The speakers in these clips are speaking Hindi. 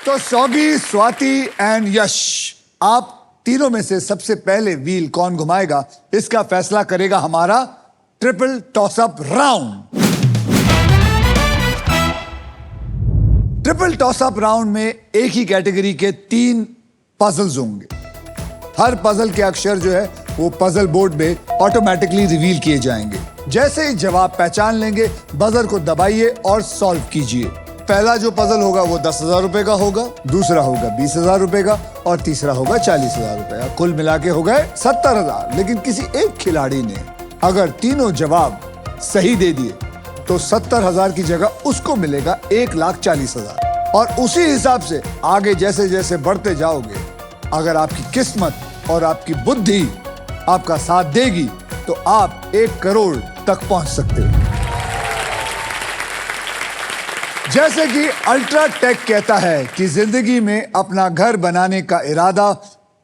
तो सौगी, स्वाति एंड यश, आप तीनों में से सबसे पहले व्हील कौन घुमाएगा, इसका फैसला करेगा हमारा triple toss-up round. Triple toss-up round में एक ही कैटेगरी के 3 पजल्स होंगे। हर पजल के अक्षर जो है वो पजल बोर्ड में ऑटोमेटिकली रिवील किए जाएंगे। जैसे ही जवाब पहचान लेंगे, बजर को दबाइए और सॉल्व कीजिए। पहला जो पजल होगा वो 10,000 रुपए का होगा, दूसरा होगा 20,000 रुपए का और तीसरा होगा 40,000 रुपए का। कुल मिला के हो गए 70,000। लेकिन किसी एक खिलाड़ी ने अगर तीनों जवाब सही दे दिए तो 70,000 की जगह उसको मिलेगा 1,40,000। और उसी हिसाब से आगे जैसे जैसे बढ़ते जाओगे, अगर आपकी किस्मत और आपकी बुद्धि आपका साथ देगी तो आप 1 करोड़ तक पहुंच सकते हो। जैसे कि अल्ट्राटेक कहता है कि जिंदगी में अपना घर बनाने का इरादा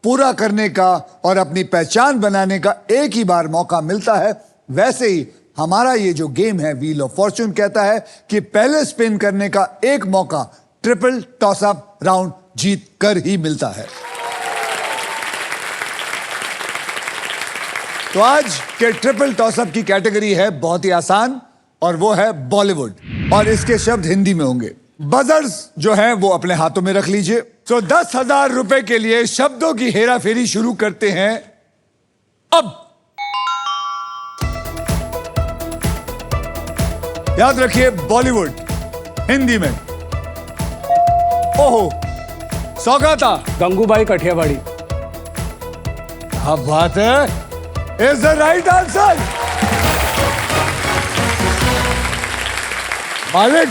पूरा करने का और अपनी पहचान बनाने का एक ही बार मौका मिलता है, वैसे ही हमारा ये जो गेम है व्हील ऑफ फॉर्च्यून कहता है कि पहले स्पिन करने का एक मौका ट्रिपल टॉसअप राउंड जीत कर ही मिलता है। तो आज के ट्रिपल टॉसअप की कैटेगरी है बहुत ही आसान और वो है बॉलीवुड, और इसके शब्द हिंदी में होंगे। बजर्स जो हैं वो अपने हाथों में रख लीजिए। तो 10,000 रुपए के लिए शब्दों की हेराफेरी शुरू करते हैं अब। याद रखिए बॉलीवुड हिंदी में। ओहो, सौगाता। गंगूबाई कठियावाड़ी। क्या बात है, इज द राइट आंसर। मालिक,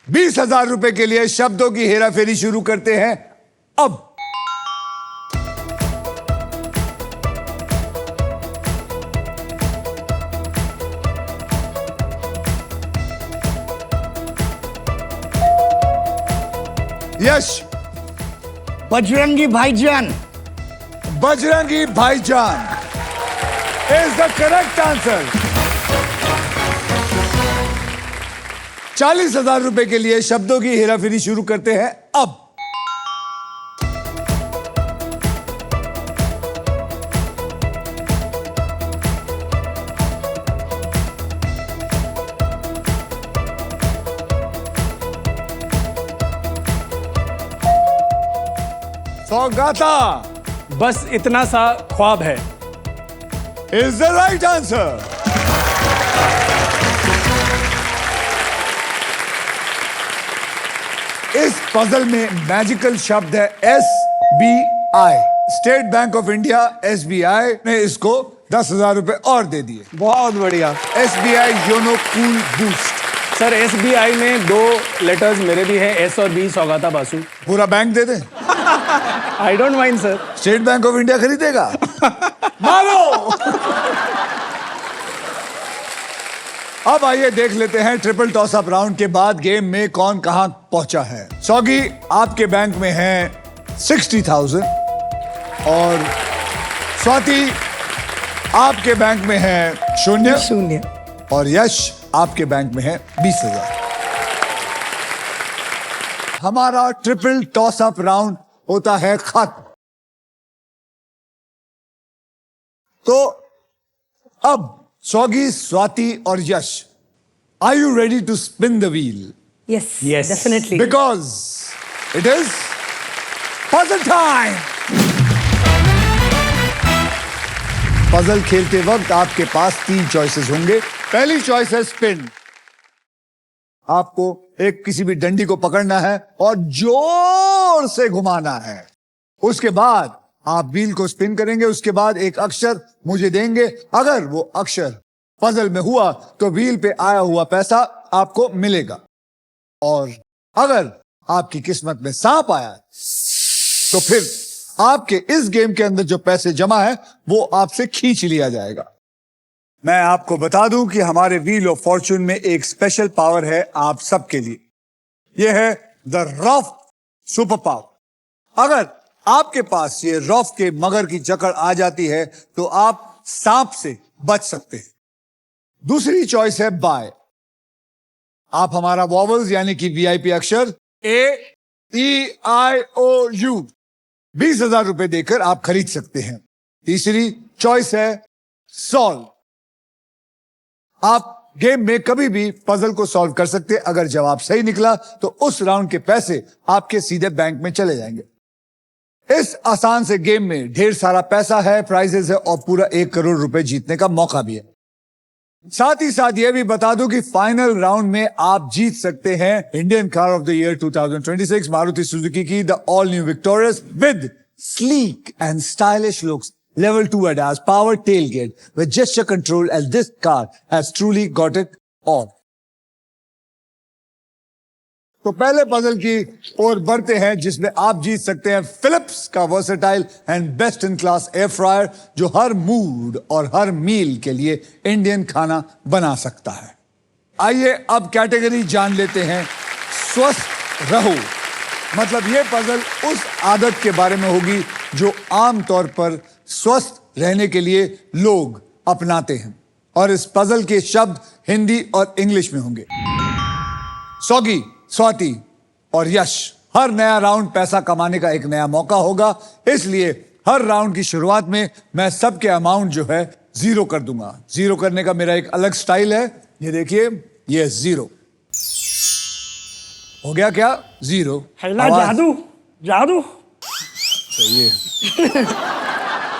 20,000 रुपए के लिए शब्दों की हेराफेरी शुरू करते हैं अब। यश। बजरंगी भाईजान। बजरंगी भाईजान इज द करेक्ट आंसर। 40,000 रुपए के लिए शब्दों की हेराफेरी शुरू करते हैं अब। सौगाता। बस इतना सा ख्वाब है। Is the right answer. इस पजल में मैजिकल शब्द है SBI। State bank of India SBI ने इसको 10,000 रुपए और दे दिए। बहुत बढ़िया। SBI YONO cool boost. Sir SBI में 2 लेटर्स मेरे भी हैं, S और B, सौगाता बासु। पूरा bank they they. I don't mind sir. State bank of India खरीदेगा। मारो। अब आइए देख लेते हैं ट्रिपल टॉसअप राउंड के बाद गेम में कौन कहां पहुंचा है। सौगी, आपके बैंक में है 60,000 और स्वाति आपके बैंक में है 0 और यश आपके बैंक में है 20,000। हमारा ट्रिपल टॉसअप राउंड होता है खत्म। तो अब सौगी, स्वाति और Yash, are you ready to spin the wheel? Yes, Yes. definitely. Because it is puzzle time. Puzzle खेलते वक्त आपके पास 3 चॉइसेस होंगे। पहली चॉइस है स्पिन। आपको एक किसी भी डंडी को पकड़ना है और जोर से घुमाना है। उसके बाद आप व्हील को स्पिन करेंगे। उसके बाद एक अक्षर मुझे देंगे। अगर वो अक्षर पजल में हुआ तो व्हील पे आया हुआ पैसा आपको मिलेगा, और अगर आपकी किस्मत में सांप आया तो फिर आपके इस गेम के अंदर जो पैसे जमा है वो आपसे खींच लिया जाएगा। मैं आपको बता दूं कि हमारे व्हील ऑफ फॉर्च्यून में एक स्पेशल पावर है आप सबके लिए। यह है द रफ सुपर पावर। अगर आपके पास ये रफ के मगर की जकड़ आ जाती है तो आप सांप से बच सकते हैं। दूसरी चॉइस है बाय। आप हमारा वॉवल्स यानी कि वीआईपी अक्षर AEIOU 20,000 रुपए देकर आप खरीद सकते हैं। तीसरी चॉइस है सॉल्व। आप गेम में कभी भी पजल को सॉल्व कर सकते हैं। अगर जवाब सही निकला तो उस राउंड के पैसे आपके सीधे बैंक में चले जाएंगे। इस आसान से गेम में ढेर सारा पैसा है, प्राइजेस है और पूरा 1 करोड़ रुपए जीतने का मौका भी है। साथ ही साथ यह भी बता दूं कि फाइनल राउंड में आप जीत सकते हैं Indian car of the year 2026 Maruti Suzuki की the all new victorious with sleek and stylish looks, level 2 ADAS, power tailgate with gesture control, and this car has truly got it all. तो पहले पजल की ओर बढ़ते हैं जिसमें आप जीत सकते हैं फिलिप्स का versatile and best in class air fryer जो हर मूड और हर मील के लिए इंडियन खाना बना सकता है। आइए अब कैटेगरी जान लेते हैं स्वस्थ रहो। मतलब यह पजल उस आदत के बारे में होगी जो आमतौर पर स्वस्थ रहने के लिए लोग अपनाते हैं और इस पजल के शब्द हिंदी और इंग्लिश में होंगे। सौगी, स्वाति और यश, हर नया राउंड पैसा कमाने का एक नया मौका होगा, इसलिए हर राउंड की शुरुआत में मैं सबके अमाउंट जो है जीरो कर दूंगा। जीरो करने का मेरा एक अलग स्टाइल है। ये देखिए, ये जीरो हो गया। क्या जीरो? हैला जादू जादू। सही है।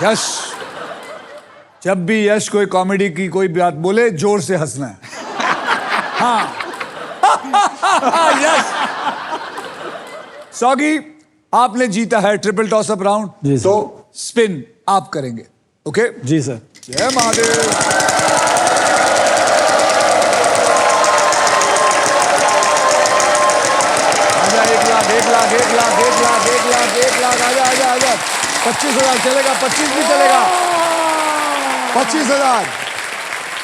यश, जब भी यश कोई कॉमेडी की कोई बात बोले जोर से हंसना है। हाँ। यश। सौगी, आपने जीता है ट्रिपल टॉस अप राउंड, तो स्पिन आप करेंगे। ओके जी सर। जय महादेव। एक लाख आजा 25,000 चलेगा, 25 भी चलेगा।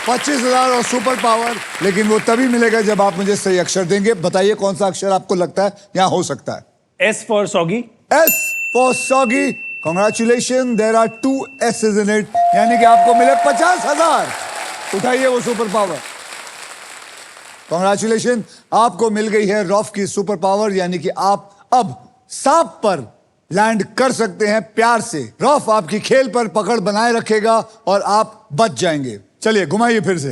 25,000 और सुपर पावर, लेकिन वो तभी मिलेगा जब आप मुझे सही अक्षर देंगे। बताइए कौन सा अक्षर आपको लगता है यहां हो सकता है? S for सौगी। S for सौगी। Congratulation, there are 2 S's in it, यानी कि आपको मिले 50,000। उठाइए वो सुपर पावर। कॉन्ग्रेचुलेशन, आपको मिल गई है रॉफ की सुपर पावर, यानी कि आप अब सांप पर लैंड कर सकते हैं प्यार से। रॉफ आपकी खेल पर पकड़ बनाए रखेगा और आप बच जाएंगे। चलिए घुमाइए फिर से।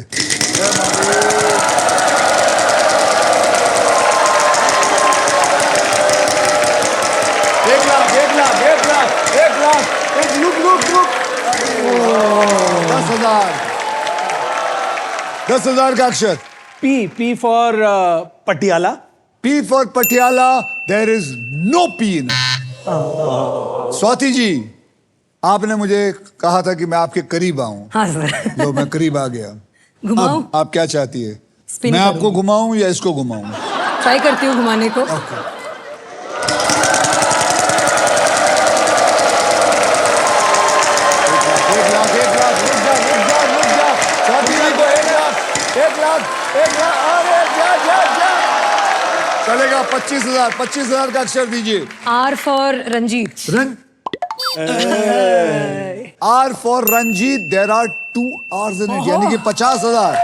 1 लाख। रुक। 10,000 का अक्षर। P for Patiala. P for Patiala, there is no P in. Swati ji, आपने मुझे कहा था कि मैं आपके करीब आऊं। हाँ सर। लो, मैं करीब आ गया। घुमाऊं? आप क्या चाहती है? स्पिन मैं करूं। आपको घुमाऊं या इसको घुमाऊं? ट्राई करती हूँ घुमाने को। ओके। एक लाख। रुक जा। स्वाति जी को 1 लाख। अरे जा। चलेगा 25,000 का अक्षर दीजिए। R for Ranjit. R for Ranjit, there are 2 R's in it, यानी कि 50,000।